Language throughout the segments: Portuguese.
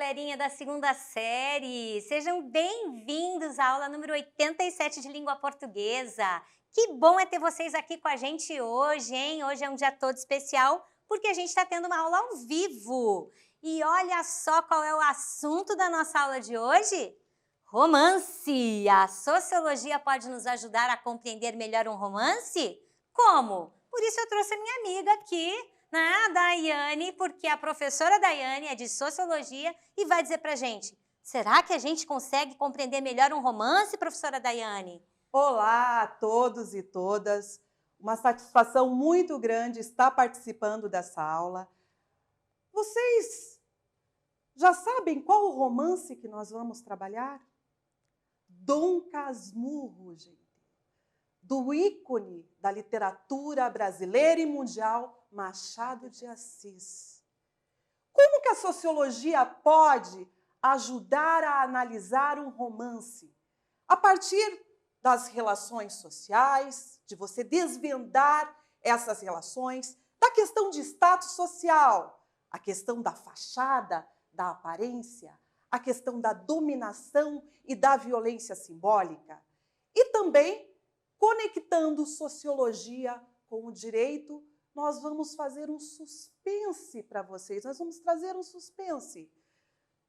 galerinha da segunda série! Sejam bem-vindos à aula número 87 de língua portuguesa. Que bom é ter vocês aqui com a gente hoje, hein? Hoje é um dia todo especial porque a gente está tendo uma aula ao vivo. E olha só qual é o assunto da nossa aula de hoje? Romance! A sociologia pode nos ajudar a compreender melhor um romance? Como? Por isso eu trouxe a minha amiga aqui, a Daiane, porque a professora Daiane é de Sociologia e vai dizer pra gente, será que a gente consegue compreender melhor um romance, professora Daiane? Olá a todos e todas, uma satisfação muito grande estar participando dessa aula. Vocês já sabem qual o romance que nós vamos trabalhar? Dom Casmurro, gente, do ícone da literatura brasileira e mundial, Machado de Assis. Como que a sociologia pode ajudar a analisar um romance? A partir das relações sociais, de você desvendar essas relações, da questão de status social, a questão da fachada, da aparência, a questão da dominação e da violência simbólica. E também, conectando sociologia com o direito, nós vamos fazer um suspense para vocês. Nós vamos trazer um suspense.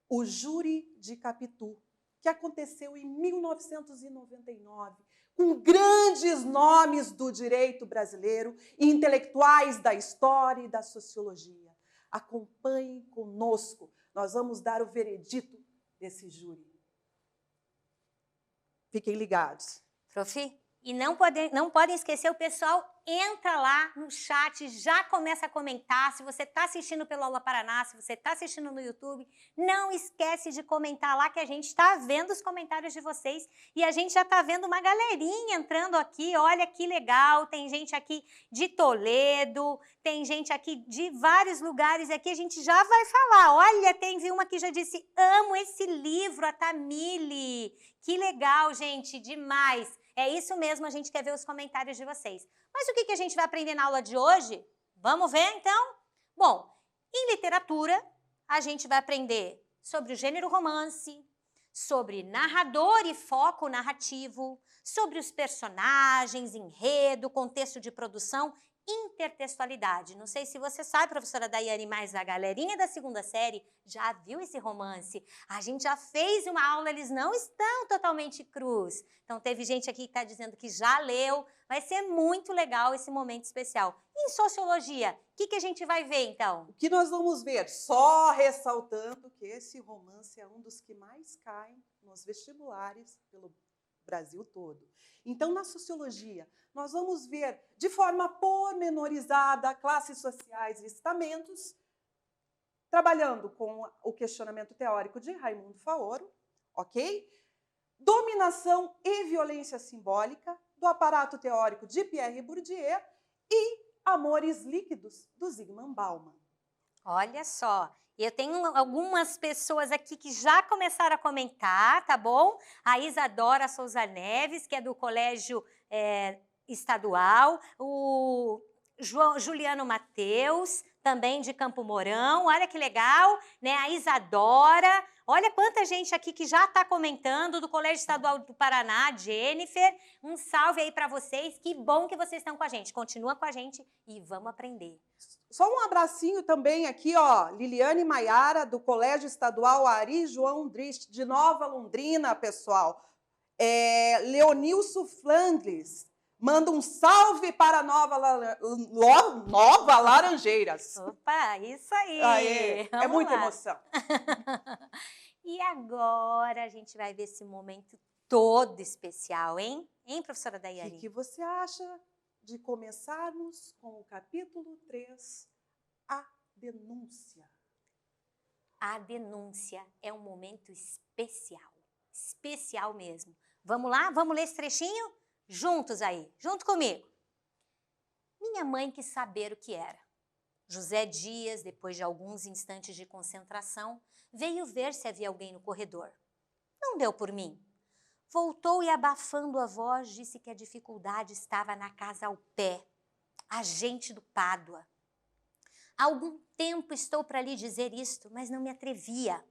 O Júri de Capitu, que aconteceu em 1999, com grandes nomes do direito brasileiro e intelectuais da história e da sociologia. Acompanhem conosco. Nós vamos dar o veredito desse júri. Fiquem ligados. Profi, e não podem esquecer, o pessoal entra lá no chat, já começa a comentar. Se você está assistindo pelo Aula Paraná, se você está assistindo no YouTube, não esquece de comentar lá que a gente está vendo os comentários de vocês e a gente já está vendo uma galerinha entrando aqui. Olha que legal, tem gente aqui de Toledo, tem gente aqui de vários lugares aqui, a gente já vai falar. Olha, tem uma que já disse, amo esse livro, a Tamile. Que legal, gente, demais. É isso mesmo, a gente quer ver os comentários de vocês. Mas o que a gente vai aprender na aula de hoje? Vamos ver, então? Bom, em literatura, a gente vai aprender sobre o gênero romance, sobre narrador e foco narrativo, sobre os personagens, enredo, contexto de produção, intertextualidade. Não sei se você sabe, professora Daiane, mas a galerinha da segunda série já viu esse romance. A gente já fez uma aula, eles não estão totalmente crus. Então, teve gente aqui que está dizendo que já leu. Vai ser muito legal esse momento especial. Em sociologia, o que a gente vai ver, então? O que nós vamos ver? Só ressaltando que esse romance é um dos que mais caem nos vestibulares pelo Brasil todo. Então, na sociologia, nós vamos ver de forma pormenorizada classes sociais e estamentos, trabalhando com o questionamento teórico de Raimundo Faoro, ok? Dominação e violência simbólica, do aparato teórico de Pierre Bourdieu e amores líquidos, do Zygmunt Bauman. Olha só, eu tenho algumas pessoas aqui que já começaram a comentar, tá bom? A Isadora Souza Neves, que é do Colégio Estadual, o Juliano Mateus, também de Campo Mourão, olha que legal, né? A Isadora, olha quanta gente aqui que já está comentando, do Colégio Estadual do Paraná, Jennifer, um salve aí para vocês, que bom que vocês estão com a gente, continua com a gente e vamos aprender. Só um abracinho também aqui, ó, Liliane Maiara, do Colégio Estadual Ari João Drist, de Nova Londrina, pessoal. Leonilson Flandres, manda um salve para Nova Laranjeiras. Opa, isso aí. Aê, é muita emoção. E agora a gente vai ver esse momento todo especial, hein? Hein, professora Daiane? O que você acha de começarmos com o capítulo 3, a denúncia? A denúncia é um momento especial, especial mesmo. Vamos lá? Vamos ler esse trechinho? Juntos aí, junto comigo. Minha mãe quis saber o que era. José Dias, depois de alguns instantes de concentração, veio ver se havia alguém no corredor. Não deu por mim. Voltou e, abafando a voz, disse que a dificuldade estava na casa ao pé, a gente do Pádua. Há algum tempo estou para lhe dizer isto, mas não me atrevia.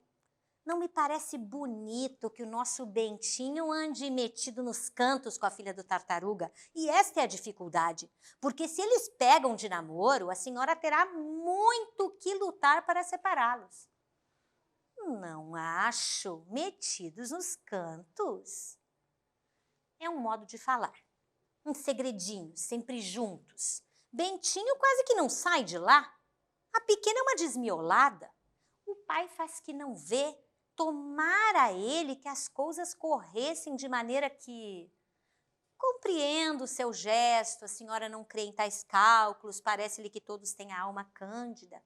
Não me parece bonito que o nosso Bentinho ande metido nos cantos com a filha do Tartaruga. E esta é a dificuldade, porque se eles pegam de namoro, a senhora terá muito que lutar para separá-los. Não acho, metidos nos cantos. É um modo de falar, um segredinho, sempre juntos. Bentinho quase que não sai de lá. A pequena é uma desmiolada. O pai faz que não vê. Tomara ele que as coisas corressem de maneira que... Compreendo o seu gesto, a senhora não crê em tais cálculos, parece-lhe que todos têm a alma cândida.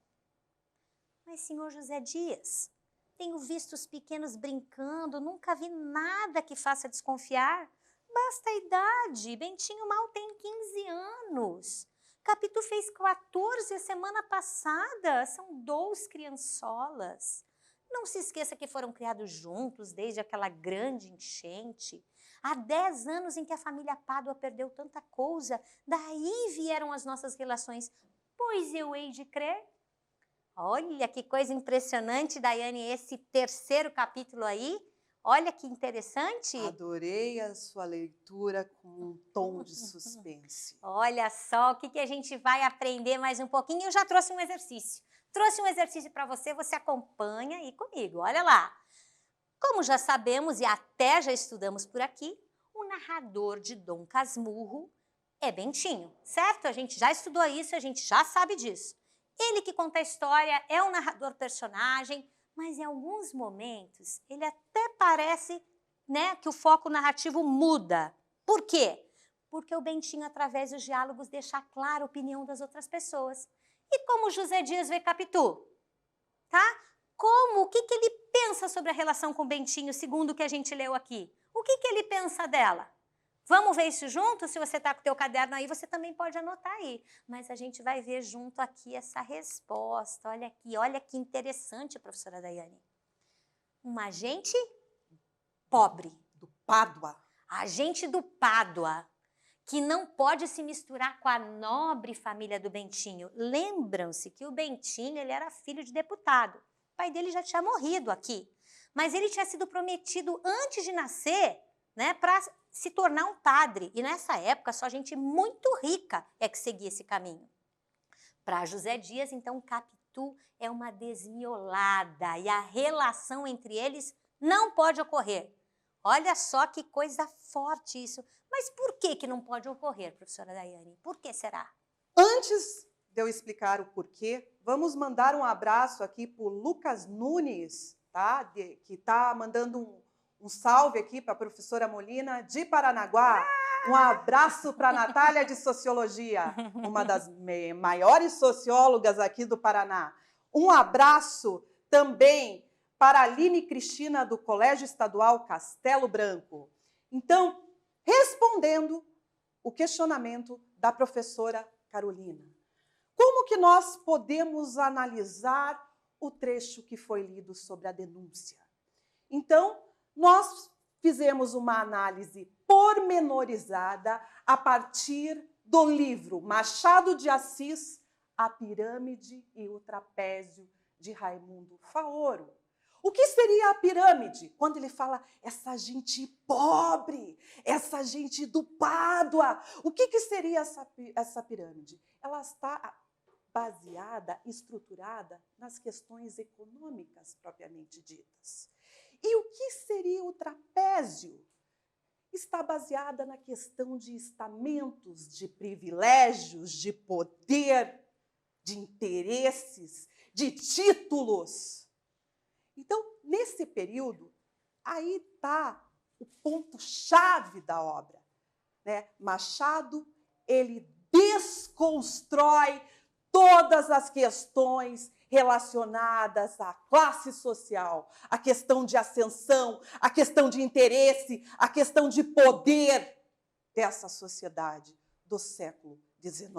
Mas, senhor José Dias, tenho visto os pequenos brincando, nunca vi nada que faça desconfiar. Basta a idade, Bentinho mal tem 15 anos. Capitu fez 14 a semana passada, são 2 criançolas. Não se esqueça que foram criados juntos desde aquela grande enchente. Há 10 anos em que a família Pádua perdeu tanta coisa, daí vieram as nossas relações. Pois eu hei de crer. Olha que coisa impressionante, Daiane, esse 3º capítulo aí. Olha que interessante. Adorei a sua leitura com um tom de suspense. Olha só o que a gente vai aprender mais um pouquinho. Eu já trouxe um exercício. Trouxe um exercício para você, você acompanha aí comigo. Olha lá. Como já sabemos e até já estudamos por aqui, o narrador de Dom Casmurro é Bentinho, certo? A gente já estudou isso, a gente já sabe disso. Ele que conta a história, é um narrador personagem, mas em alguns momentos ele até parece, né, que o foco narrativo muda. Por quê? Porque o Bentinho, através dos diálogos, deixa clara a opinião das outras pessoas. E como José Dias vê Capitu? Tá? O que ele pensa sobre a relação com o Bentinho, segundo o que a gente leu aqui? O que ele pensa dela? Vamos ver isso junto? Se você está com o teu caderno aí, você também pode anotar aí. Mas a gente vai ver junto aqui essa resposta. Olha aqui, olha que interessante, professora Daiane. Um agente pobre. Do Pádua. Agente do Pádua, que não pode se misturar com a nobre família do Bentinho. Lembram-se que o Bentinho ele era filho de deputado. O pai dele já tinha morrido aqui. Mas ele tinha sido prometido antes de nascer, né, para se tornar um padre. E nessa época, só gente muito rica é que seguia esse caminho. Para José Dias, então, Capitu é uma desmiolada e a relação entre eles não pode ocorrer. Olha só que coisa forte isso. Mas por que não pode ocorrer, professora Daiane? Por que será? Antes de eu explicar o porquê, vamos mandar um abraço aqui para o Lucas Nunes, tá? Que está mandando um salve aqui para a professora Molina de Paranaguá. Um abraço para a Natália de Sociologia, uma das maiores sociólogas aqui do Paraná. Um abraço também para a Aline Cristina, do Colégio Estadual Castelo Branco. Então, respondendo o questionamento da professora Carolina, como que nós podemos analisar o trecho que foi lido sobre a denúncia? Então, nós fizemos uma análise pormenorizada a partir do livro Machado de Assis, A Pirâmide e o Trapézio, de Raimundo Faoro. O que seria a pirâmide? Quando ele fala essa gente pobre, essa gente do Pádua. O que seria essa pirâmide? Ela está baseada, estruturada nas questões econômicas propriamente ditas. E o que seria o trapézio? Está baseada na questão de estamentos, de privilégios, de poder, de interesses, de títulos. Então, nesse período, aí está o ponto-chave da obra, né? Machado, ele desconstrói todas as questões relacionadas à classe social, a questão de ascensão, a questão de interesse, a questão de poder dessa sociedade do século XIX.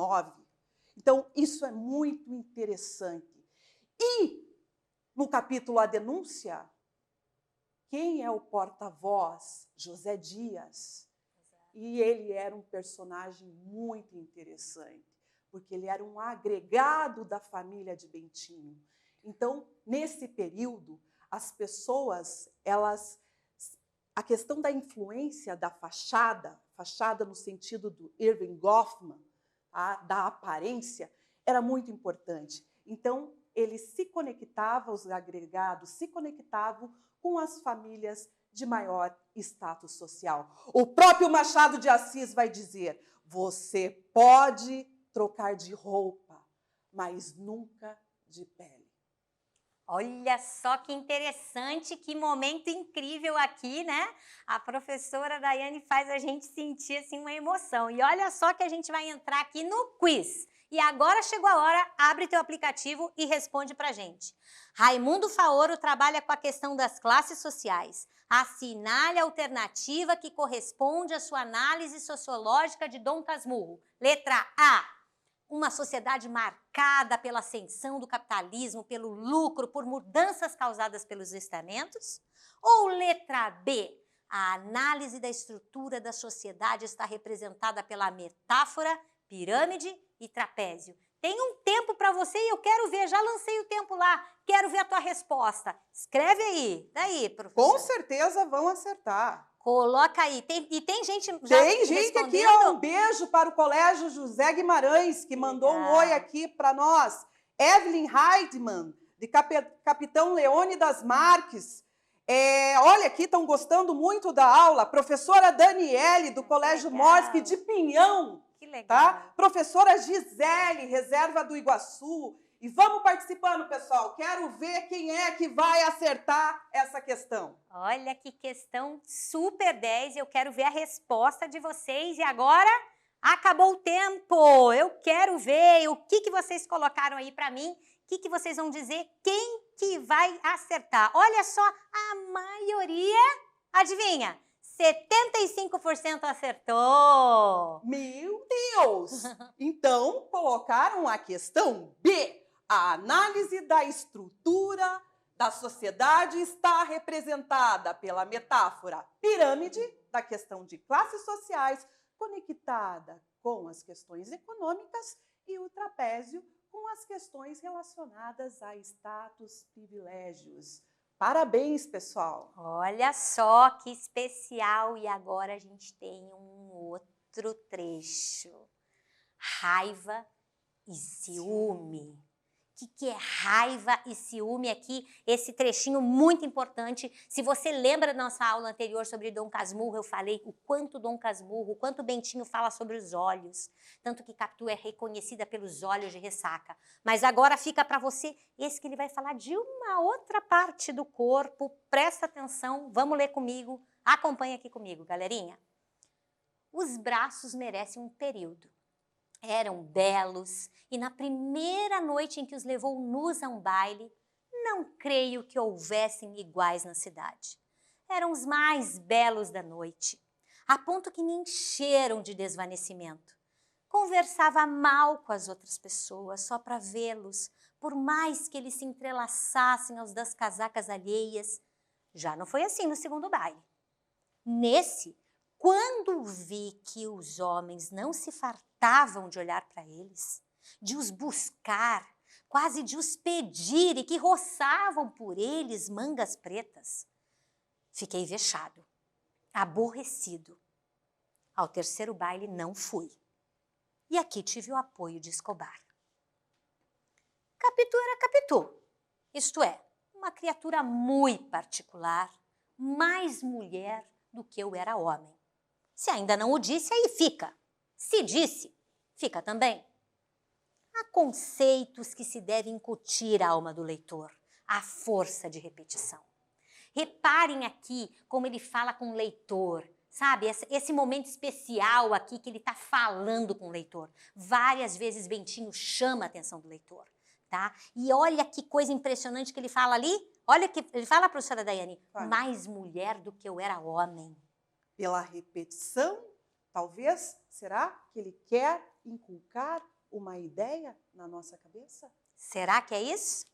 Então, isso é muito interessante. E, no capítulo A Denúncia, quem é o porta-voz? José Dias. E ele era um personagem muito interessante, porque ele era um agregado da família de Bentinho. Então, nesse período, as pessoas, a questão da influência da fachada no sentido do Irving Goffman, tá? Da aparência, era muito importante. Então, eles se conectavam, os agregados se conectavam com as famílias de maior status social. O próprio Machado de Assis vai dizer: você pode trocar de roupa, mas nunca de pele. Olha só que interessante, que momento incrível aqui, né? A professora Daiane faz a gente sentir assim uma emoção. E olha só que a gente vai entrar aqui no quiz. E agora chegou a hora, abre teu aplicativo e responde pra gente. Raimundo Faoro trabalha com a questão das classes sociais. Assinale a alternativa que corresponde à sua análise sociológica de Dom Casmurro. Letra A. Uma sociedade marcada pela ascensão do capitalismo, pelo lucro, por mudanças causadas pelos estamentos? Ou letra B, a análise da estrutura da sociedade está representada pela metáfora, pirâmide e trapézio? Tem um tempo para você e eu quero ver, já lancei o tempo lá, quero ver a tua resposta. Escreve aí, daí, professor. Com certeza vão acertar. Coloca aí. Tem gente já Tem gente aqui, ó, um beijo para o Colégio José Guimarães, que mandou um oi aqui para nós. Evelyn Heidmann, de Capitão Leônidas Marques. Olha aqui, estão gostando muito da aula. Professora Daniele, do Colégio Morsque de Pinhão. Que legal. Tá? Professora Gisele, Reserva do Iguaçu. E vamos participando, pessoal. Quero ver quem é que vai acertar essa questão. Olha que questão super 10. Eu quero ver a resposta de vocês. E agora, acabou o tempo. Eu quero ver o que vocês colocaram aí para mim. O que vocês vão dizer? Quem que vai acertar? Olha só, a maioria, adivinha? 75% acertou. Meu Deus! Então, colocaram a questão B. A análise da estrutura da sociedade está representada pela metáfora pirâmide, da questão de classes sociais, conectada com as questões econômicas, e o trapézio com as questões relacionadas a status, privilégios. Parabéns, pessoal! Olha só que especial! E agora a gente tem um outro trecho. Raiva e ciúme. O que é raiva e ciúme aqui? Esse trechinho muito importante. Se você lembra da nossa aula anterior sobre Dom Casmurro, eu falei o quanto Dom Casmurro, o quanto Bentinho fala sobre os olhos. Tanto que Capitu é reconhecida pelos olhos de ressaca. Mas agora fica para você esse que ele vai falar de uma outra parte do corpo. Presta atenção, vamos ler comigo. Acompanha aqui comigo, galerinha. Os braços merecem um período. Eram belos, e na primeira noite em que os levou nus a um baile, não creio que houvessem iguais na cidade. Eram os mais belos da noite, a ponto que me encheram de desvanecimento. Conversava mal com as outras pessoas, só para vê-los, por mais que eles se entrelaçassem aos das casacas alheias. Já não foi assim no segundo baile. Nesse, quando vi que os homens não se fartavam de olhar para eles, de os buscar, quase de os pedir e que roçavam por eles mangas pretas, fiquei vexado, aborrecido. Ao terceiro baile não fui. E aqui tive o apoio de Escobar. Capitu era Capitu, isto é, uma criatura muito particular, mais mulher do que eu era homem. Se ainda não o disse, aí fica. Se disse, fica também. Há conceitos que se devem incutir à alma do leitor, à força de repetição. Reparem aqui como ele fala com o leitor, sabe? Esse momento especial aqui que ele está falando com o leitor. Várias vezes Bentinho chama a atenção do leitor, tá? E olha que coisa impressionante que ele fala ali. Olha que ele fala, professora Daiane, mais mulher do que eu era homem. Pela repetição, talvez, será que ele quer inculcar uma ideia na nossa cabeça? Será que é isso?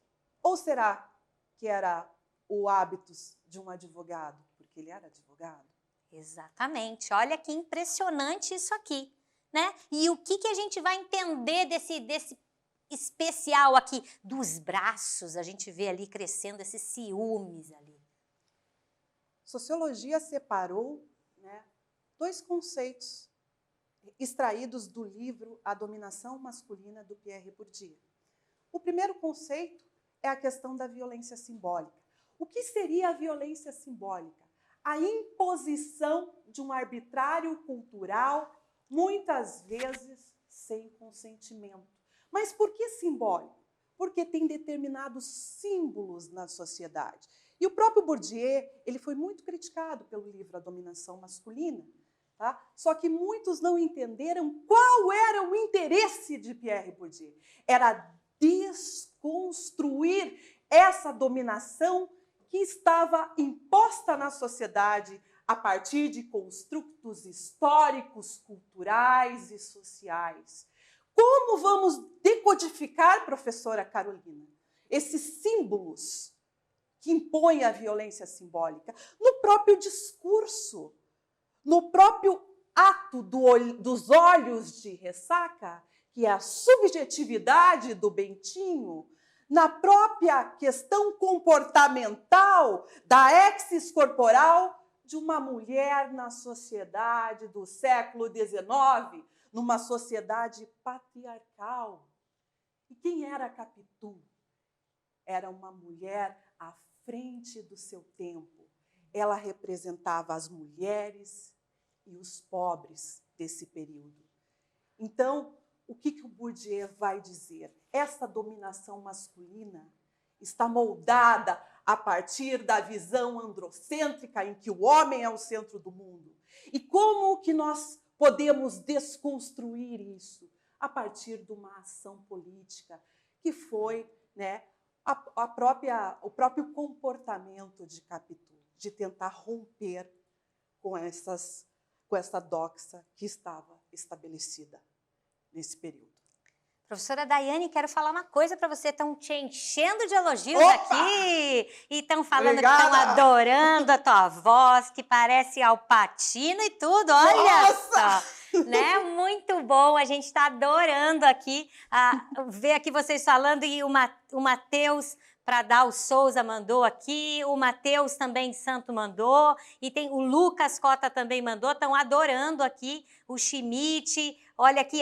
Ou será que era o hábitos de um advogado, porque ele era advogado? Exatamente. Olha que impressionante isso aqui, né? E o que a gente vai entender desse especial aqui dos braços, a gente vê ali crescendo esses ciúmes ali. Sociologia separou, né, dois conceitos extraídos do livro A Dominação Masculina, do Pierre Bourdieu. O primeiro conceito é a questão da violência simbólica. O que seria a violência simbólica? A imposição de um arbitrário cultural, muitas vezes sem consentimento. Mas por que simbólico? Porque tem determinados símbolos na sociedade. E o próprio Bourdieu, ele foi muito criticado pelo livro A Dominação Masculina, tá? Só que muitos não entenderam qual era o interesse de Pierre Bourdieu. Era desconstruir essa dominação que estava imposta na sociedade a partir de construtos históricos, culturais e sociais. Como vamos decodificar, professora Carolina, esses símbolos que impõem a violência simbólica? No próprio discurso, no próprio ato dos olhos de ressaca, que é a subjetividade do Bentinho, na própria questão comportamental da exis corporal de uma mulher na sociedade do século XIX, numa sociedade patriarcal. E quem era a Capitu? Era uma mulher à frente do seu tempo. Ela representava as mulheres e os pobres desse período. Então, o que o Bourdieu vai dizer? Essa dominação masculina está moldada a partir da visão androcêntrica em que o homem é o centro do mundo. E como que nós podemos desconstruir isso? A partir de uma ação política, que foi, né, o próprio comportamento de Capitu, de tentar romper com essa doxa que estava estabelecida nesse período. Professora Daiane, quero falar uma coisa para você. Estão te enchendo de elogios Opa! Aqui. E estão falando Obrigada! Que estão adorando a tua voz, que parece Al Pacino e tudo. Olha Nossa! só! Né? Muito bom. A gente está adorando aqui ver aqui vocês falando. E o Matheus Pradal Souza mandou aqui. O Matheus também Santo mandou. E tem o Lucas Cota também mandou. Estão adorando aqui. O Schmidt. Olha aqui,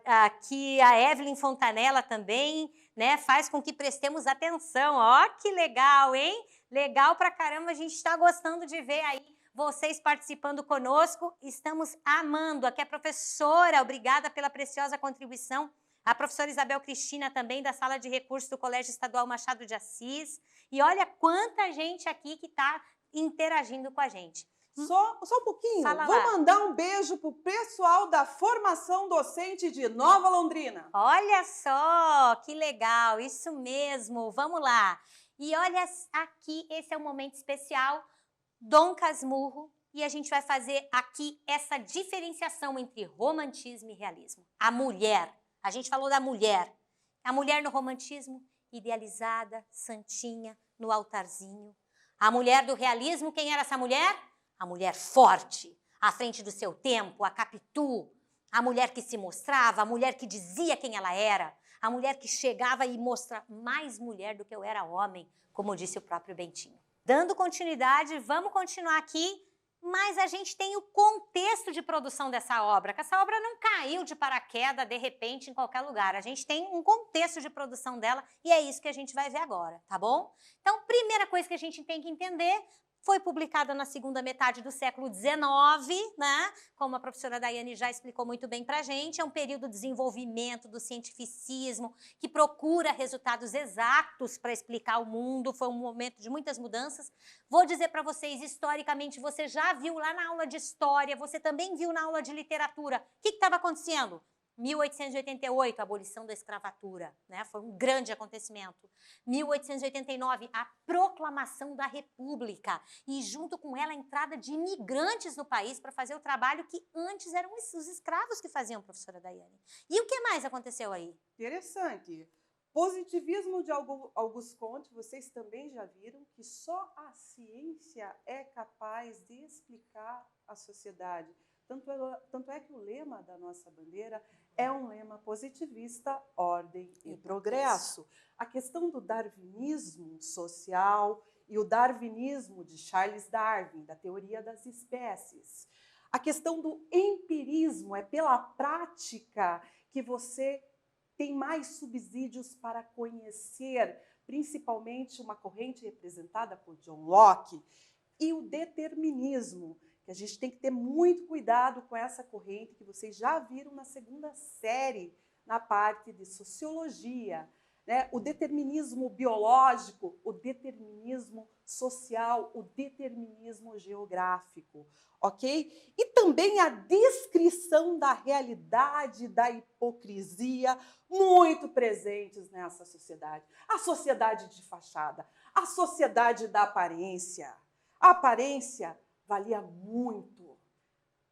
aqui a Evelyn Fontanella também, né? Faz com que prestemos atenção. Ó, que legal, hein? Legal pra caramba, a gente está gostando de ver aí vocês participando conosco. Estamos amando. Aqui a professora, obrigada pela preciosa contribuição. A professora Isabel Cristina também, da Sala de Recursos do Colégio Estadual Machado de Assis. E olha quanta gente aqui que está interagindo com a gente. Só um pouquinho. Fala Vou lá. mandar um beijo para o pessoal da formação docente de Nova Londrina. Olha só, que legal, isso mesmo, vamos lá. E olha aqui, esse é um momento especial, Dom Casmurro, e a gente vai fazer aqui essa diferenciação entre romantismo e realismo. A mulher, a gente falou da mulher. A mulher no romantismo, idealizada, santinha, no altarzinho. A mulher do realismo, quem era essa mulher? A mulher forte, à frente do seu tempo, a Capitu, a mulher que se mostrava, a mulher que dizia quem ela era, a mulher que chegava e mostra mais mulher do que eu era homem, como disse o próprio Bentinho. Dando continuidade, vamos continuar aqui, mas a gente tem o contexto de produção dessa obra, que essa obra não caiu de paraquedas, de repente, em qualquer lugar. A gente tem um contexto de produção dela e é isso que a gente vai ver agora, tá bom? Então, primeira coisa que a gente tem que entender, foi publicada na segunda metade do século XIX, né? Como a professora Daiane já explicou muito bem para a gente, é um período de desenvolvimento do cientificismo, que procura resultados exatos para explicar o mundo, foi um momento de muitas mudanças. Vou dizer para vocês, historicamente, você já viu lá na aula de história, você também viu na aula de literatura, o que estava acontecendo? 1888, a abolição da escravatura, né? Foi um grande acontecimento. 1889, a proclamação da República e junto com ela a entrada de imigrantes no país para fazer o trabalho que antes eram os escravos que faziam, professora Daiane. E o que mais aconteceu aí? Interessante. Positivismo de Auguste Comte, vocês também já viram que só a ciência é capaz de explicar a sociedade. Tanto é que o lema da nossa bandeira é um lema positivista, ordem e progresso. A questão do darwinismo social e o darwinismo de Charles Darwin, da teoria das espécies. A questão do empirismo, é pela prática que você tem mais subsídios para conhecer, principalmente uma corrente representada por John Locke, e o determinismo, que a gente tem que ter muito cuidado com essa corrente que vocês já viram na segunda série, na parte de sociologia, né? O determinismo biológico, o determinismo social, o determinismo geográfico, ok? E também a descrição da realidade, da hipocrisia, muito presentes nessa sociedade. A sociedade de fachada, a sociedade da aparência. A aparência valia muito.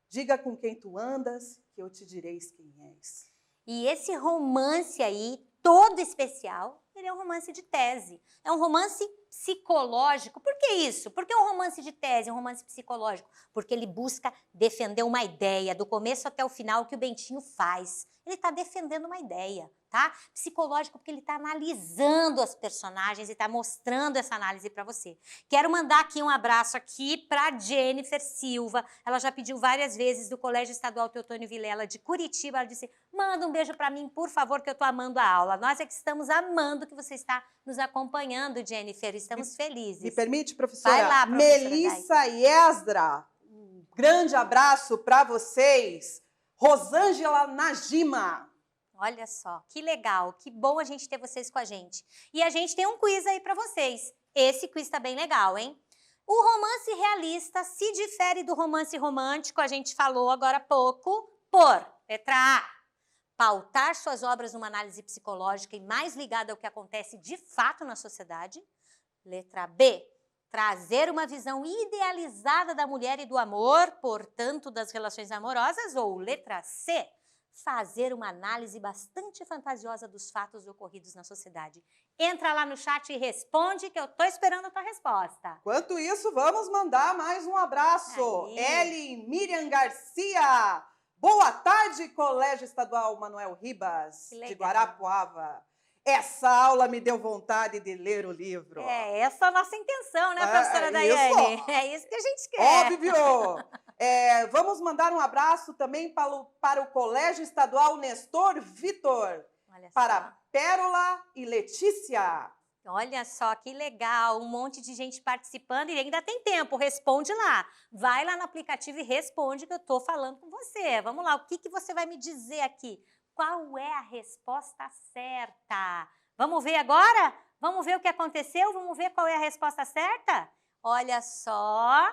Diga com quem tu andas, que eu te direis quem és. E esse romance aí, todo especial, ele é um romance de tese. É um romance psicológico. Por que isso? Por que um romance de tese, um romance psicológico? Porque ele busca defender uma ideia, do começo até o final, o que o Bentinho faz. Ele está defendendo uma ideia, tá? Psicológico, porque ele está analisando as personagens e está mostrando essa análise para você. Quero mandar aqui um abraço aqui para Jennifer Silva. Ela já pediu várias vezes do Colégio Estadual Teotônio Vilela de Curitiba. Ela disse, manda um beijo para mim, por favor, que eu estou amando a aula. Nós é que estamos amando que você está nos acompanhando, Jennifer. Estamos felizes. Me permite, professora? Vai lá, professora Melissa e Esdra, um grande abraço para vocês. Rosângela Najima. Olha só, que legal, que bom a gente ter vocês com a gente. E a gente tem um quiz aí para vocês. Esse quiz tá bem legal, hein? O romance realista se difere do romance romântico, a gente falou agora há pouco, por, letra A, pautar suas obras numa análise psicológica e mais ligada ao que acontece de fato na sociedade. Letra B, trazer uma visão idealizada da mulher e do amor, portanto, das relações amorosas. Ou letra C, fazer uma análise bastante fantasiosa dos fatos ocorridos na sociedade. Entra lá no chat e responde, que eu tô esperando a tua resposta. Enquanto isso, vamos mandar mais um abraço. Aí. Eli Miriam Garcia. Boa tarde, Colégio Estadual Manuel Ribas, de Guarapuava. Essa aula me deu vontade de ler o livro. É, essa é a nossa intenção, né, professora Daiane? Isso. É isso que a gente quer. Óbvio! Vamos mandar um abraço também para o Colégio Estadual Nestor Vitor, para Pérola e Letícia. Olha só, que legal, um monte de gente participando e ainda tem tempo, responde lá. Vai lá no aplicativo e responde que eu estou falando com você. Vamos lá, o que você vai me dizer aqui? Qual é a resposta certa? Vamos ver agora? Vamos ver o que aconteceu? Vamos ver qual é a resposta certa? Olha só.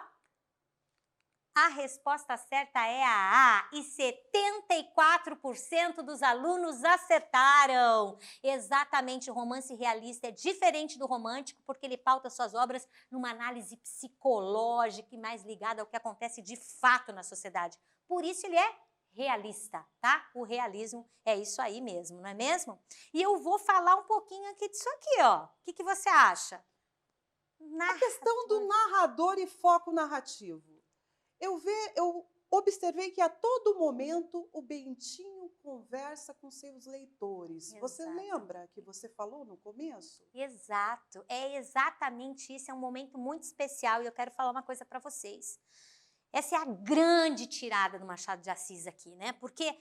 A resposta certa é a A, e 74% dos alunos acertaram. Exatamente, o romance realista é diferente do romântico porque ele pauta suas obras numa análise psicológica e mais ligada ao que acontece de fato na sociedade. Por isso ele é realista, tá? O realismo é isso aí mesmo, não é mesmo? E eu vou falar um pouquinho aqui disso aqui, ó. O que você acha? A questão do narrador e foco narrativo. Eu observei que a todo momento o Bentinho conversa com seus leitores. Exato. Você lembra que você falou no começo? Exato, é exatamente isso, é um momento muito especial e eu quero falar uma coisa para vocês. Essa é a grande tirada do Machado de Assis aqui, né? Porque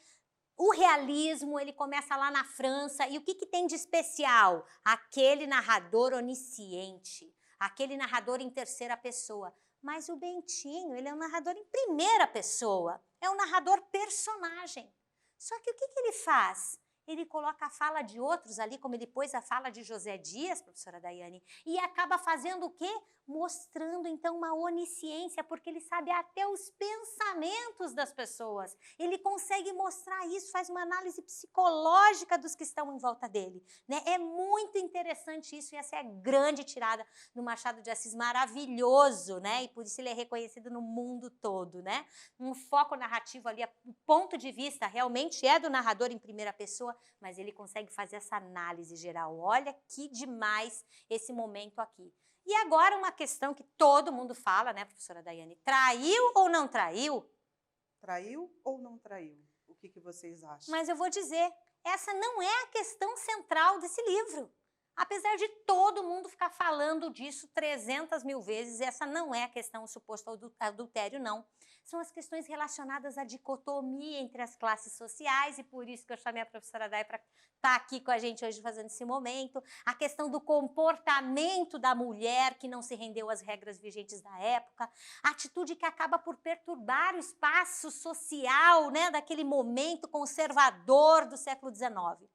o realismo, ele começa lá na França e o que tem de especial? Aquele narrador onisciente, aquele narrador em terceira pessoa. Mas o Bentinho, ele é um narrador em primeira pessoa, é um narrador personagem. Só que o que ele faz? Ele coloca a fala de outros ali, como ele pôs a fala de José Dias, professora Daiane, e acaba fazendo o quê? Mostrando, então, uma onisciência, porque ele sabe até os pensamentos das pessoas. Ele consegue mostrar isso, faz uma análise psicológica dos que estão em volta dele, né? É muito interessante isso, e essa é a grande tirada do Machado de Assis, maravilhoso, né? E por isso ele é reconhecido no mundo todo, né? Um foco narrativo ali, o ponto de vista realmente é do narrador em primeira pessoa, mas ele consegue fazer essa análise geral. Olha que demais esse momento aqui. E agora uma questão que todo mundo fala, né, professora Daiane? Traiu ou não traiu? Traiu ou não traiu? O que vocês acham? Mas eu vou dizer, essa não é a questão central desse livro. Apesar de todo mundo ficar falando disso 300 mil vezes, essa não é a questão, o suposto adultério, não. São as questões relacionadas à dicotomia entre as classes sociais, e por isso que eu chamei a professora Day para estar aqui com a gente hoje fazendo esse momento. A questão do comportamento da mulher que não se rendeu às regras vigentes da época. A atitude que acaba por perturbar o espaço social, né, daquele momento conservador do século XIX.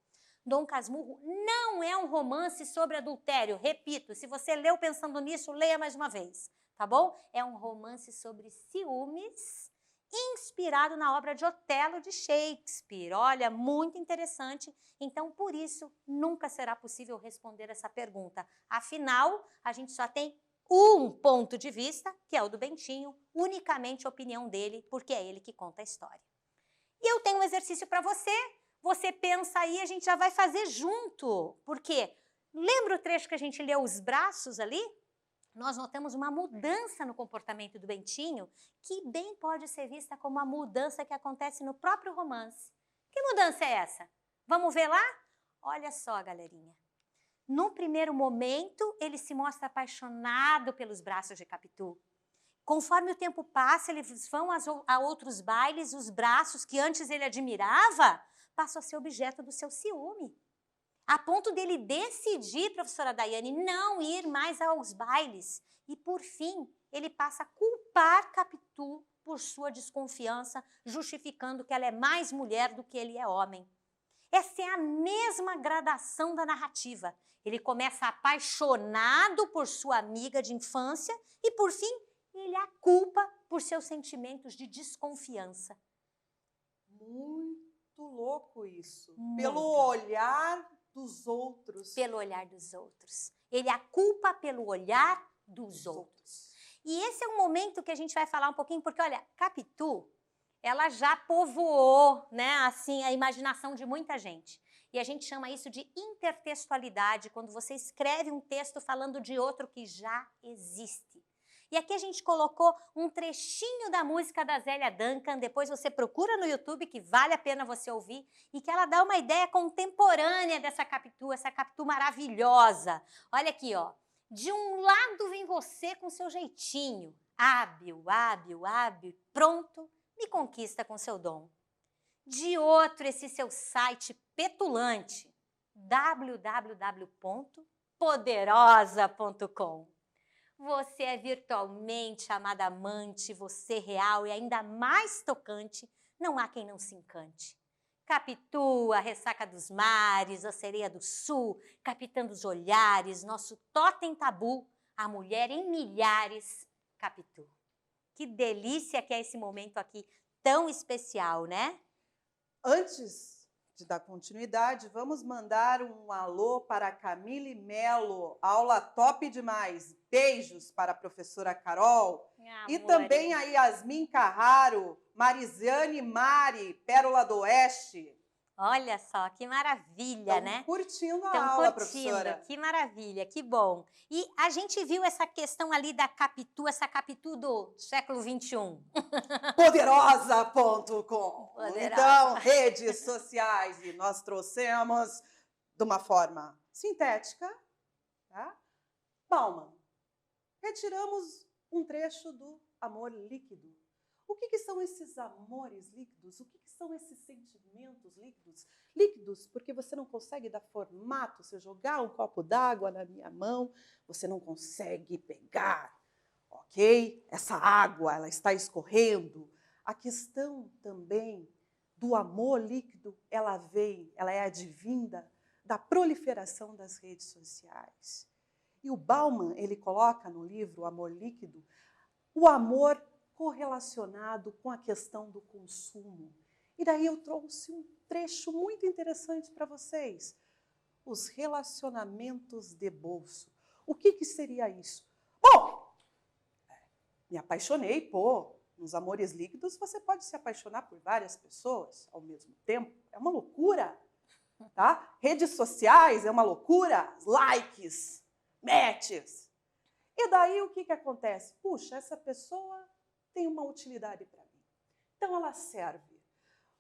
Dom Casmurro não é um romance sobre adultério. Repito, se você leu pensando nisso, leia mais uma vez, tá bom? É um romance sobre ciúmes, inspirado na obra de Otelo de Shakespeare. Olha, muito interessante. Então, por isso, nunca será possível responder essa pergunta. Afinal, a gente só tem um ponto de vista, que é o do Bentinho, unicamente a opinião dele, porque é ele que conta a história. E eu tenho um exercício para você. Você pensa aí, a gente já vai fazer junto. Por quê? Lembra o trecho que a gente leu os braços ali? Nós notamos uma mudança no comportamento do Bentinho, que bem pode ser vista como a mudança que acontece no próprio romance. Que mudança é essa? Vamos ver lá? Olha só, galerinha. No primeiro momento, ele se mostra apaixonado pelos braços de Capitu. Conforme o tempo passa, eles vão a outros bailes, os braços que antes ele admirava passam a ser objeto do seu ciúme. A ponto dele decidir, professora Daiane, não ir mais aos bailes. E, por fim, ele passa a culpar Capitu por sua desconfiança, justificando que ela é mais mulher do que ele é homem. Essa é a mesma gradação da narrativa. Ele começa apaixonado por sua amiga de infância e, por fim, ele a culpa por seus sentimentos de desconfiança. Muito louco isso. Muito. Pelo olhar dos outros. Pelo olhar dos outros. Ele a culpa pelo olhar dos outros. E esse é um momento que a gente vai falar um pouquinho, porque, olha, Capitu, ela já povoou, né, assim, a imaginação de muita gente. E a gente chama isso de intertextualidade, quando você escreve um texto falando de outro que já existe. E aqui a gente colocou um trechinho da música da Zélia Duncan, depois você procura no YouTube, que vale a pena você ouvir, e que ela dá uma ideia contemporânea dessa Capitu, essa Capitu maravilhosa. Olha aqui, ó. De um lado vem você com seu jeitinho, hábil, hábil, hábil, pronto, me conquista com seu dom. De outro, esse seu site petulante, www.poderosa.com. Você é virtualmente amada amante, você real e ainda mais tocante, não há quem não se encante. Capitu, a ressaca dos mares, a sereia do sul, capitã dos olhares, nosso totem tabu, a mulher em milhares, Capitu. Que delícia que é esse momento aqui, tão especial, né? Antes de dar continuidade, vamos mandar um alô para a Camille Melo, aula top demais. Beijos para a professora Carol. E também a Yasmin Carraro, Marisiane Mari, Pérola do Oeste. Olha só, que maravilha, né? Curtindo a aula, professora. Que maravilha, que bom. E a gente viu essa questão ali da Capitu, essa Capitu do século XXI. Poderosa.com. Então, redes sociais. E nós trouxemos de uma forma sintética, tá? Bauman, retiramos um trecho do amor líquido. O que são esses amores líquidos? O que são esses sentimentos líquidos? Líquidos porque você não consegue dar formato. Se eu jogar um copo d'água na minha mão, você não consegue pegar, ok? Essa água, ela está escorrendo. A questão também do amor líquido, ela é advinda da proliferação das redes sociais. E o Bauman, ele coloca no livro O Amor Líquido, o amor correlacionado com a questão do consumo. E daí eu trouxe um trecho muito interessante para vocês. Os relacionamentos de bolso. O que seria isso? Bom, me apaixonei, nos amores líquidos você pode se apaixonar por várias pessoas ao mesmo tempo. É uma loucura, tá? Redes sociais é uma loucura, likes, matches. E daí o que acontece? Puxa, essa pessoa tem uma utilidade para mim. Então ela serve.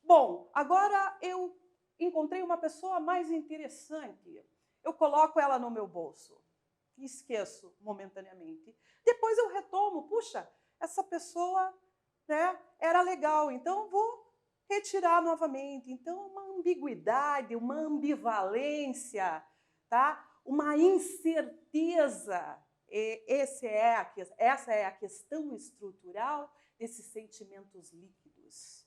Bom, agora eu encontrei uma pessoa mais interessante. Eu coloco ela no meu bolso e esqueço momentaneamente. Depois eu retomo, puxa, essa pessoa, né, era legal, então vou retirar novamente. Então, uma ambiguidade, uma ambivalência, tá? Uma incerteza. Essa é a questão estrutural desses sentimentos líquidos.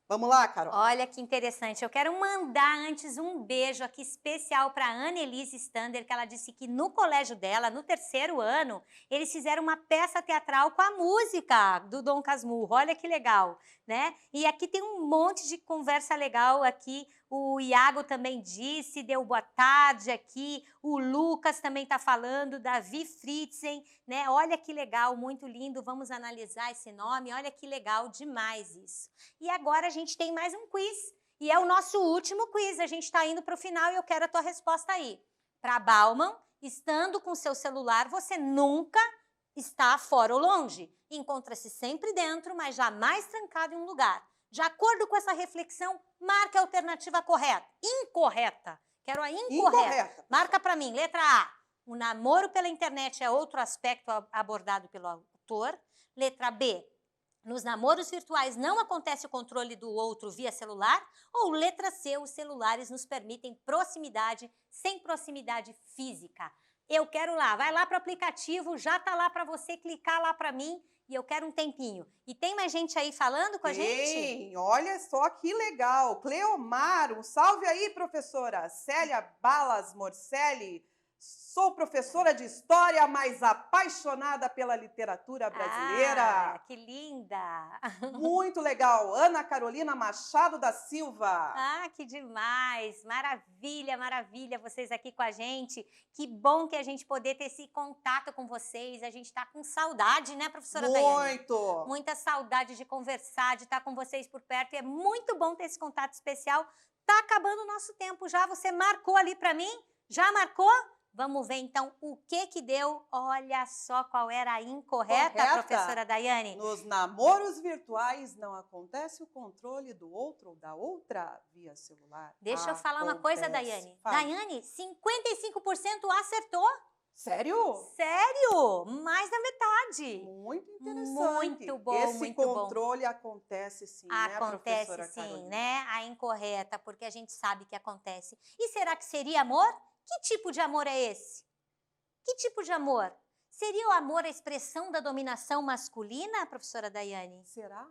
Vamos lá, Carol. Olha que interessante. Eu quero mandar antes um beijo aqui especial para a Annelise Stander, que ela disse que no colégio dela, no 3º ano, eles fizeram uma peça teatral com a música do Dom Casmurro. Olha que legal, né? E aqui tem um monte de conversa legal aqui. O Iago também disse, deu boa tarde aqui. O Lucas também está falando, Davi Fritzen, né? Olha que legal, muito lindo. Vamos analisar esse nome. Olha que legal demais isso. E agora a gente tem mais um quiz. E é o nosso último quiz. A gente está indo para o final e eu quero a tua resposta aí. Para Bauman, estando com seu celular, você nunca está fora ou longe. Encontra-se sempre dentro, mas jamais trancado em um lugar. De acordo com essa reflexão, marque a alternativa correta. Incorreta. Quero a incorreta. Marca para mim. Letra A. O namoro pela internet é outro aspecto abordado pelo autor. Letra B. Nos namoros virtuais não acontece o controle do outro via celular. Ou letra C. Os celulares nos permitem proximidade sem proximidade física. Eu quero lá. Vai lá para o aplicativo. Já está lá para você clicar lá para mim. E eu quero um tempinho. E tem mais gente aí falando com a gente? Tem, olha só que legal. Cleomar, um salve aí, professora. Célia Balas Morcelli. Sou professora de História, mas apaixonada pela literatura brasileira. Ah, que linda! Muito legal. Ana Carolina Machado da Silva. Ah, que demais! Maravilha, maravilha vocês aqui com a gente. Que bom que a gente poder ter esse contato com vocês. A gente está com saudade, né, professora Daiane? Muito! Muita saudade de conversar, de estar com vocês por perto. E é muito bom ter esse contato especial. Tá acabando o nosso tempo já. Você marcou ali para mim? Já marcou? Vamos ver, então, o que deu. Olha só qual era a incorreta, professora Daiane. Nos namoros virtuais não acontece o controle do outro ou da outra via celular. Deixa eu falar uma coisa, Daiane. Fala. Daiane, 55% acertou. Sério? Sério? Mais da metade. Muito interessante. Muito bom, Esse muito bom. controle acontece sim, né, Acontece professora sim, Carolina? né? A incorreta, porque a gente sabe que acontece. E será que seria amor? Que tipo de amor é esse? Que tipo de amor? Seria o amor a expressão da dominação masculina, professora Daiane? Será?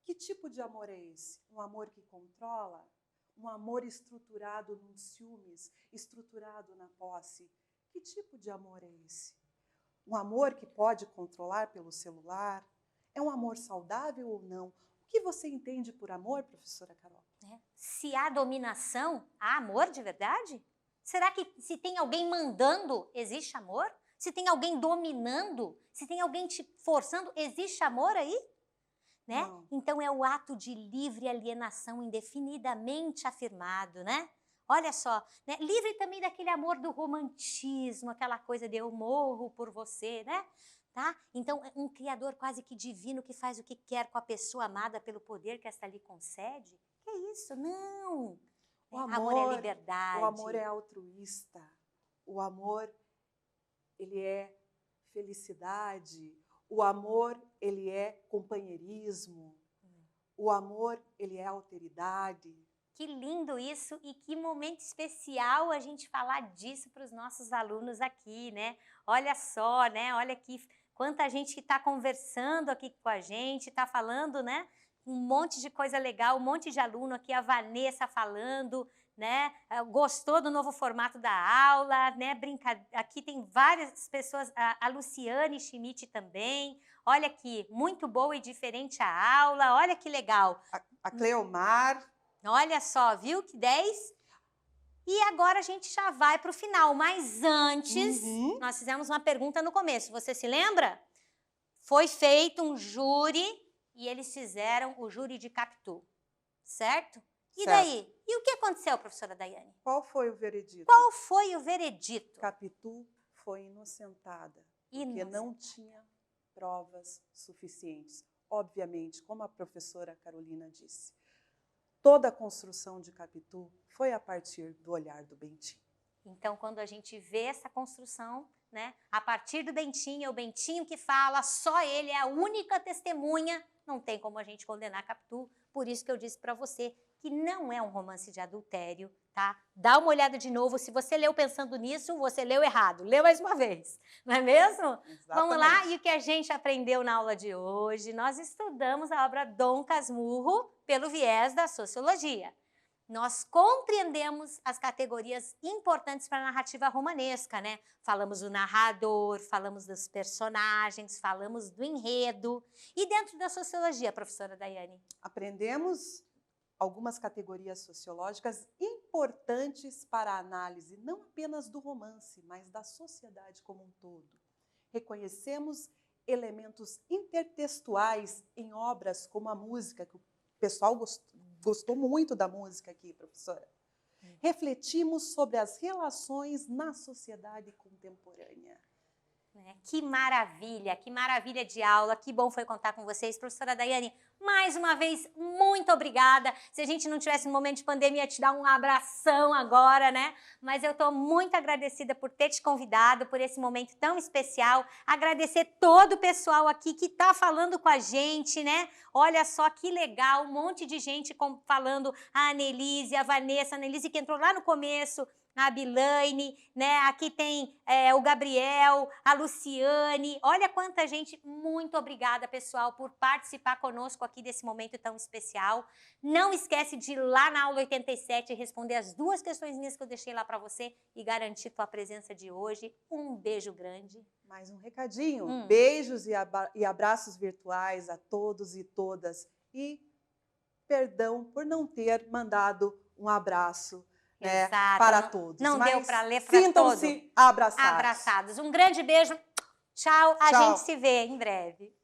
Que tipo de amor é esse? Um amor que controla? Um amor estruturado nos ciúmes, estruturado na posse? Que tipo de amor é esse? Um amor que pode controlar pelo celular? É um amor saudável ou não? O que você entende por amor, professora Carol? Se há dominação, há amor de verdade? Será que se tem alguém mandando, existe amor? Se tem alguém dominando, se tem alguém te forçando, existe amor aí? Né? Então é o ato de livre alienação indefinidamente afirmado, né? Olha só, né? Livre também daquele amor do romantismo, aquela coisa de eu morro por você, né? Tá? Então, um criador quase que divino que faz o que quer com a pessoa amada pelo poder que esta lhe concede. Que isso? Não! O amor é liberdade. O amor é altruísta. O amor, ele é felicidade. O amor, ele é companheirismo. O amor, ele é alteridade. Que lindo isso e que momento especial a gente falar disso para os nossos alunos aqui, né? Olha só, né? Olha aqui quanta gente que está conversando aqui com a gente, está falando, né? Um monte de coisa legal, um monte de aluno aqui, a Vanessa falando, né? Gostou do novo formato da aula, né? Aqui tem várias pessoas, a Luciane Schmidt também. Olha aqui, muito boa e diferente a aula, olha que legal. A Cleomar. Olha só, viu que 10? E agora a gente já vai para o final, mas antes, nós fizemos uma pergunta no começo, você se lembra? Foi feito um júri e eles fizeram o júri de Capitu, certo? E daí? E o que aconteceu, professora Daiane? Qual foi o veredito? Qual foi o veredito? Capitu foi inocentada, porque não tinha provas suficientes. obviamente, como a professora Carolina disse, toda a construção de Capitu foi a partir do olhar do Bentinho. Então, quando a gente vê essa construção, né, a partir do Bentinho, é o Bentinho que fala, só ele é a única testemunha, não tem como a gente condenar Capitu. Por isso que eu disse para você que não é um romance de adultério, tá? Dá uma olhada de novo, se você leu pensando nisso, você leu errado. Lê mais uma vez, não é mesmo? Exatamente. Vamos lá, e o que a gente aprendeu na aula de hoje? Nós estudamos a obra Dom Casmurro pelo viés da sociologia. Nós compreendemos as categorias importantes para a narrativa romanesca, né? Falamos do narrador, falamos dos personagens, falamos do enredo. E dentro da sociologia, professora Daiane? Aprendemos algumas categorias sociológicas importantes para a análise, não apenas do romance, mas da sociedade como um todo. Reconhecemos elementos intertextuais em obras como a música, que o pessoal gostou muito da música aqui, professora. Refletimos sobre as relações na sociedade contemporânea. Que maravilha de aula, que bom foi contar com vocês. Professora Daiane, mais uma vez, muito obrigada. Se a gente não tivesse um momento de pandemia, ia te dar um abração agora, né? Mas eu estou muito agradecida por ter te convidado, por esse momento tão especial. Agradecer todo o pessoal aqui que está falando com a gente, né? Olha só que legal, um monte de gente falando, a Annelise, a Vanessa, a Annelise que entrou lá no começo, a Abilaine, né? Aqui tem o Gabriel, a Luciane. Olha quanta gente. Muito obrigada, pessoal, por participar conosco aqui desse momento tão especial. Não esquece de ir lá na aula 87 e responder as 2 questõezinhas que eu deixei lá para você e garantir tua presença de hoje. Um beijo grande. Mais um recadinho. Beijos e abraços virtuais a todos e todas. E perdão por não ter mandado um abraço para todos. Não deu para ler para todos. Sintam-se abraçados. Um grande beijo. Tchau. A gente se vê em breve.